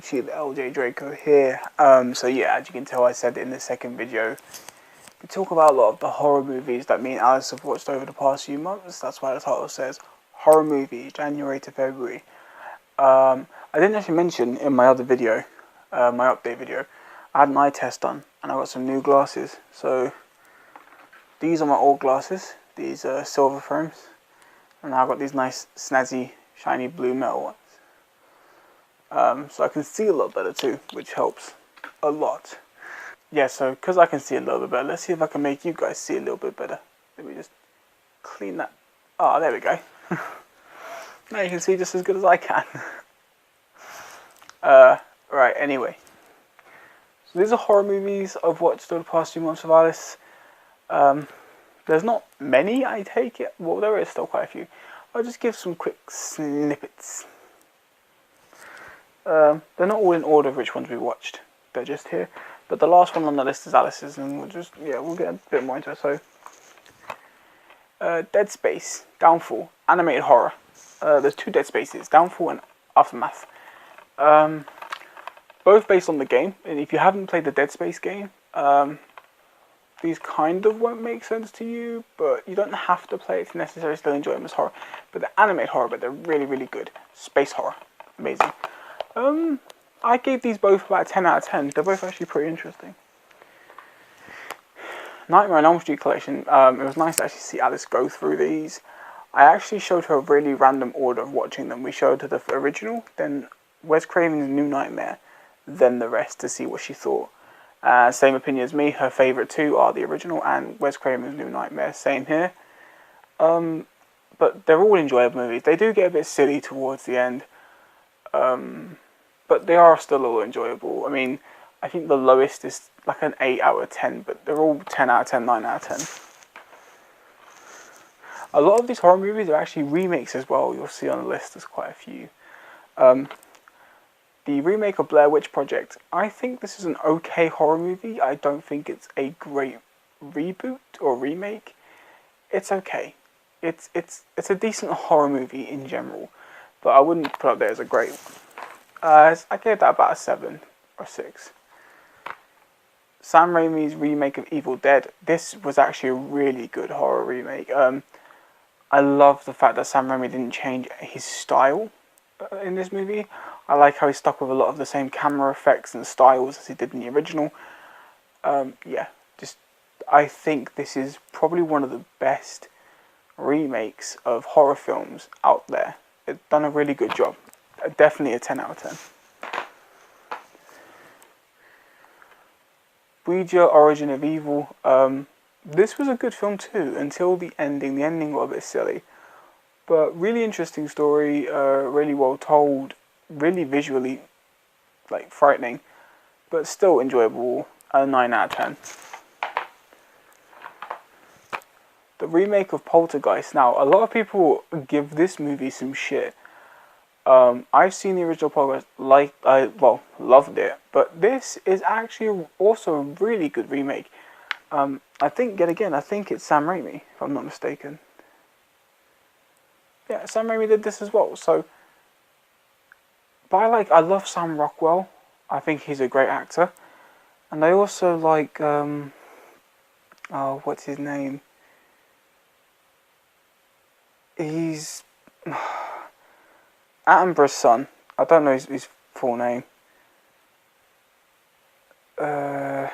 YouTube, LJ Draco here. So yeah, as you can tell, I said in the second video, we talk about a lot of the horror movies that me and Alice have watched over the past few months. That's why the title says Horror Movie, January to February. I didn't actually mention in my other video, my update video, I had an eye test done and I got some new glasses. So these are my old glasses, these silver frames, and now I've got these nice snazzy shiny blue metal ones. So I can see a lot better too, which helps a lot. Yeah, so because I can see a little bit better, let's see if I can make you guys see a little bit better. Let me just clean that. Oh, there we go. Now you can see just as good as I can. Right, anyway. So these are horror movies I've watched over the past few months of Alice. There's not many, I take it. Well, there is still quite a few. I'll just give some quick snippets. They're not all in order of which ones we watched. They're just here. But the last one on the list is Alice's, and we'll get a bit more into it. So, Dead Space, Downfall, animated horror. There's two Dead Spaces, Downfall and Aftermath. Both based on the game. And if you haven't played the Dead Space game, these kind of won't make sense to you, but you don't have to play it to necessarily still enjoy them as horror. But they're animated horror, but they're really, really good. Space horror. Amazing. I gave these both about a 10 out of 10. They're both actually pretty interesting. Nightmare on Elm Street collection. It was nice to actually see Alice go through these. I actually showed her a really random order of watching them. We showed her the original, then Wes Craven's New Nightmare, then the rest to see what she thought. Same opinion as me. Her favourite two are the original and Wes Craven's New Nightmare. Same here. But they're all enjoyable movies. They do get a bit silly towards the end. But they are still all enjoyable. I mean, I think the lowest is like an 8 out of 10, but they're all 10 out of 10, 9 out of 10. A lot of these horror movies are actually remakes as well. You'll see on the list there's quite a few. The remake of Blair Witch Project. I think this is an okay horror movie. I don't think it's a great reboot or remake. It's okay. It's a decent horror movie in general, but I wouldn't put it up there as a great one. I gave that about a 7 or 6. Sam Raimi's remake of Evil Dead. This was actually a really good horror remake. I love the fact that Sam Raimi didn't change his style in this movie. I like how he stuck with a lot of the same camera effects and styles as he did in the original. I think this is probably one of the best remakes of horror films out there. It's done a really good job. Definitely a 10 out of 10. Ouija, Origin of Evil. This was a good film too, until the ending. The ending got a bit silly. But really interesting story, really well told, really visually frightening, but still enjoyable, a 9 out of 10. The remake of Poltergeist. Now, a lot of people give this movie some shit. I've seen the original Poltergeist, loved it, but this is actually also a really good remake. I think it's Sam Raimi, if I'm not mistaken. Yeah, Sam Raimi did this as well, so... But I love Sam Rockwell. I think he's a great actor. And I also like, what's his name? He's... Attenborough's son. I don't know his full name. It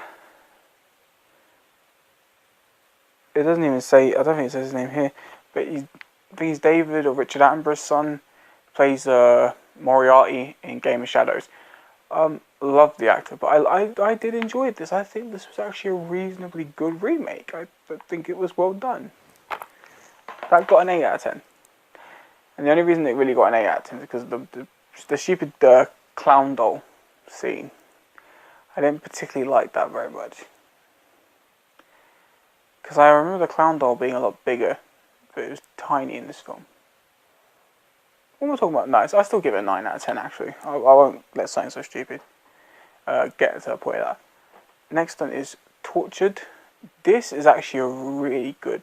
doesn't even say... I don't think it says his name here. But I think he's David or Richard Attenborough's son. Plays Moriarty in Game of Shadows. Love the actor, but I did enjoy this. I think this was actually a reasonably good remake. I think it was well done. That got an 8 out of 10. And the only reason it really got an 8 out of 10 is because of the stupid clown doll scene. I didn't particularly like that very much. Because I remember the clown doll being a lot bigger, but it was tiny in this film. What am I talking about? Nice. I still give it a 9 out of 10 actually. I won't let something so stupid get to a point of that. Next one is Tortured. This is actually a really good...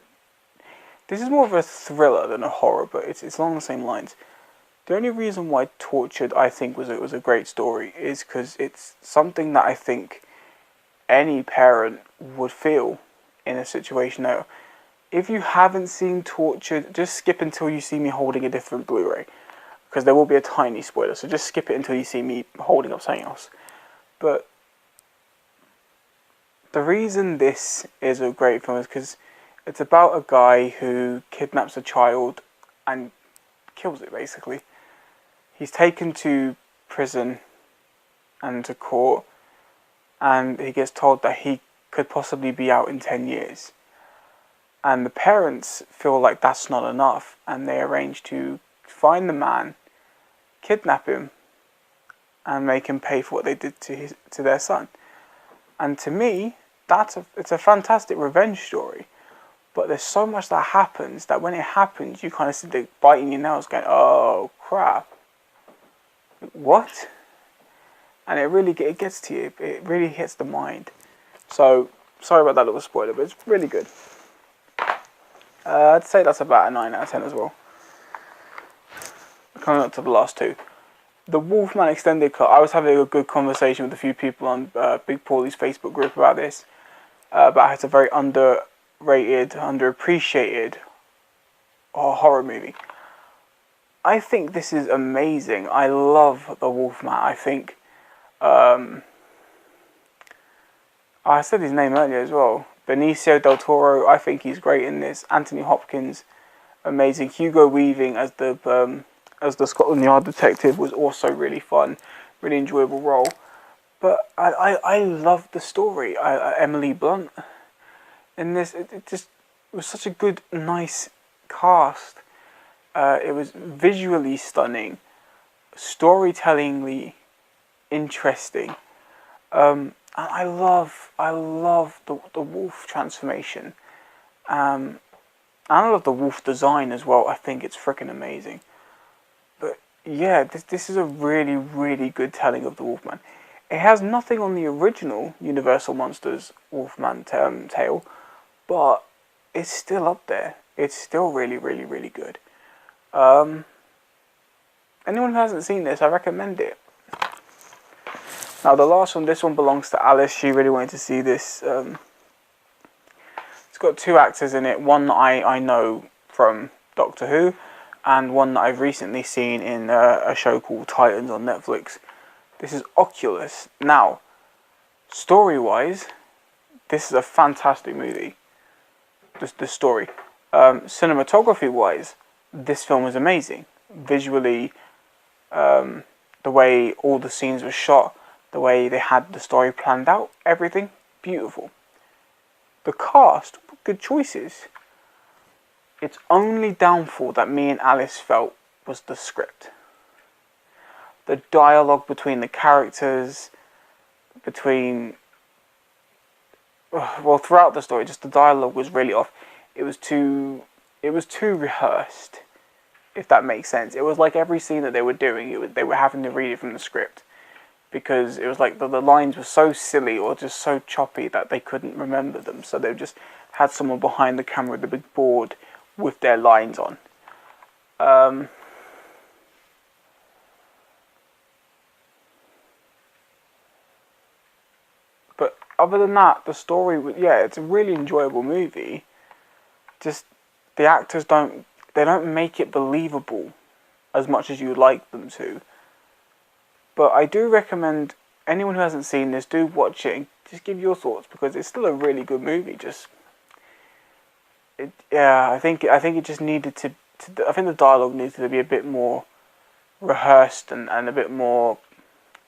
This is more of a thriller than a horror, but it's along the same lines. The only reason why Tortured I think was a great story is because it's something that I think any parent would feel in a situation. Now, if you haven't seen Tortured, just skip until you see me holding a different Blu-ray, because there will be a tiny spoiler, so just skip it until you see me holding up something else. But the reason this is a great film is because it's about a guy who kidnaps a child and kills it, basically. He's taken to prison and to court, and he gets told that he could possibly be out in 10 years. And the parents feel like that's not enough, and they arrange to find the man, kidnap him, and make him pay for what they did to their son. And to me, it's a fantastic revenge story. But there's so much that happens that when it happens, you kind of sit there biting your nails going, oh crap. What? And it gets to you. It really hits the mind. So, sorry about that little spoiler, but it's really good. I'd say that's about a 9 out of 10 as well. Coming up to the last two. The Wolfman Extended Cut. I was having a good conversation with a few people on Big Paulie's Facebook group about this. About how it's a very underrated, underappreciated horror movie. I think this is amazing. I love The Wolfman. I think... I said his name earlier as well. Benicio del Toro, I think he's great in this. Anthony Hopkins, amazing. Hugo Weaving as the Scotland Yard detective was also really fun, really enjoyable role. But I love the story. Emily Blunt in this, it was such a good, nice cast. It was visually stunning, storytellingly interesting. And I love the wolf transformation. And I love the wolf design as well. I think it's freaking amazing. But yeah, this is a really, really good telling of the Wolfman. It has nothing on the original Universal Monsters Wolfman tale, but it's still up there. It's still really, really, really good. Anyone who hasn't seen this, I recommend it. Now the last one, this one belongs to Alice. She really wanted to see this. It's got two actors in it. One that I know from Doctor Who, and one that I've recently seen in a show called Titans on Netflix. This is Oculus. Now, story-wise, this is a fantastic movie. Just the story. Cinematography-wise, this film is amazing. Visually, the way all the scenes were shot, the way they had the story planned out, everything, beautiful. The cast, good choices. Its only downfall that me and Alice felt was the script. The dialogue between the characters, throughout the story, just the dialogue was really off. It was too rehearsed, if that makes sense. It was like every scene that they were doing, they were having to read it from the script. Because it was like the lines were so silly or just so choppy that they couldn't remember them. So they just had someone behind the camera with a big board with their lines on. But other than that, the story, it's a really enjoyable movie. Just the actors don't make it believable as much as you would like them to. But I do recommend anyone who hasn't seen this, do watch it and just give your thoughts, because it's still a really good movie. I think it just needed to I think the dialogue needed to be a bit more rehearsed and a bit more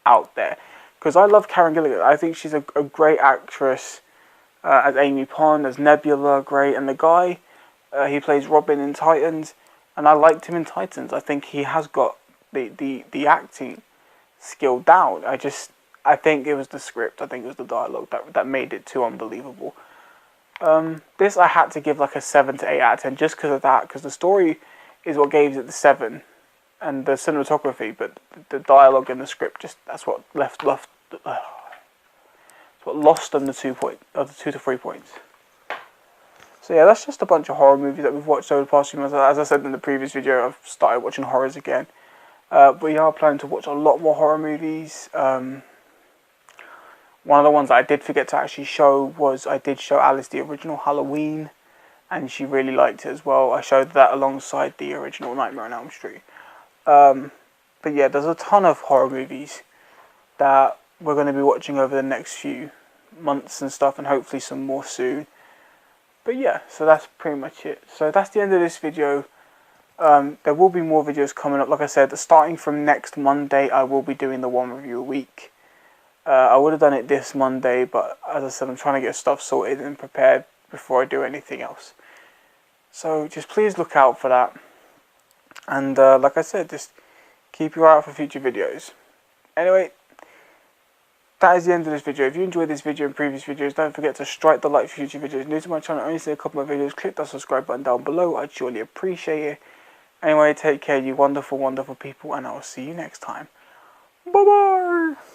out there. Because I love Karen Gillan. I think she's a great actress as Amy Pond, as Nebula, great. And the guy, he plays Robin in Titans, and I liked him in Titans. I think he has got the acting skill down. I think it was the script. I think it was the dialogue that made it too unbelievable. This I had to give like a 7 to 8 out of 10 just because of that. Because the story is what gave it the 7, and the cinematography, but the dialogue and the script that's what lost them the 2 to 3 points. So yeah, that's just a bunch of horror movies that we've watched over the past few months. As I said in the previous video, I've started watching horrors again. We are planning to watch a lot more horror movies. One of the ones that I did forget to actually show was I did show Alice the original Halloween, and she really liked it as well. I showed that alongside the original Nightmare on Elm Street. But yeah, there's a ton of horror movies that we're going to be watching over the next few months and stuff, and hopefully some more soon. But yeah, so that's pretty much it. So that's the end of this video. There will be more videos coming up. Like I said, starting from next Monday, I will be doing the one review a week. I would have done it this Monday, but as I said, I'm trying to get stuff sorted and prepared before I do anything else. So just please look out for that. And like I said, just keep your eye out for future videos. Anyway, that is the end of this video. If you enjoyed this video and previous videos, don't forget to strike the like for future videos. New to my channel, only see a couple of videos, click that subscribe button down below. I'd surely appreciate it. Anyway, take care, you wonderful, wonderful people, and I will see you next time. Bye-bye!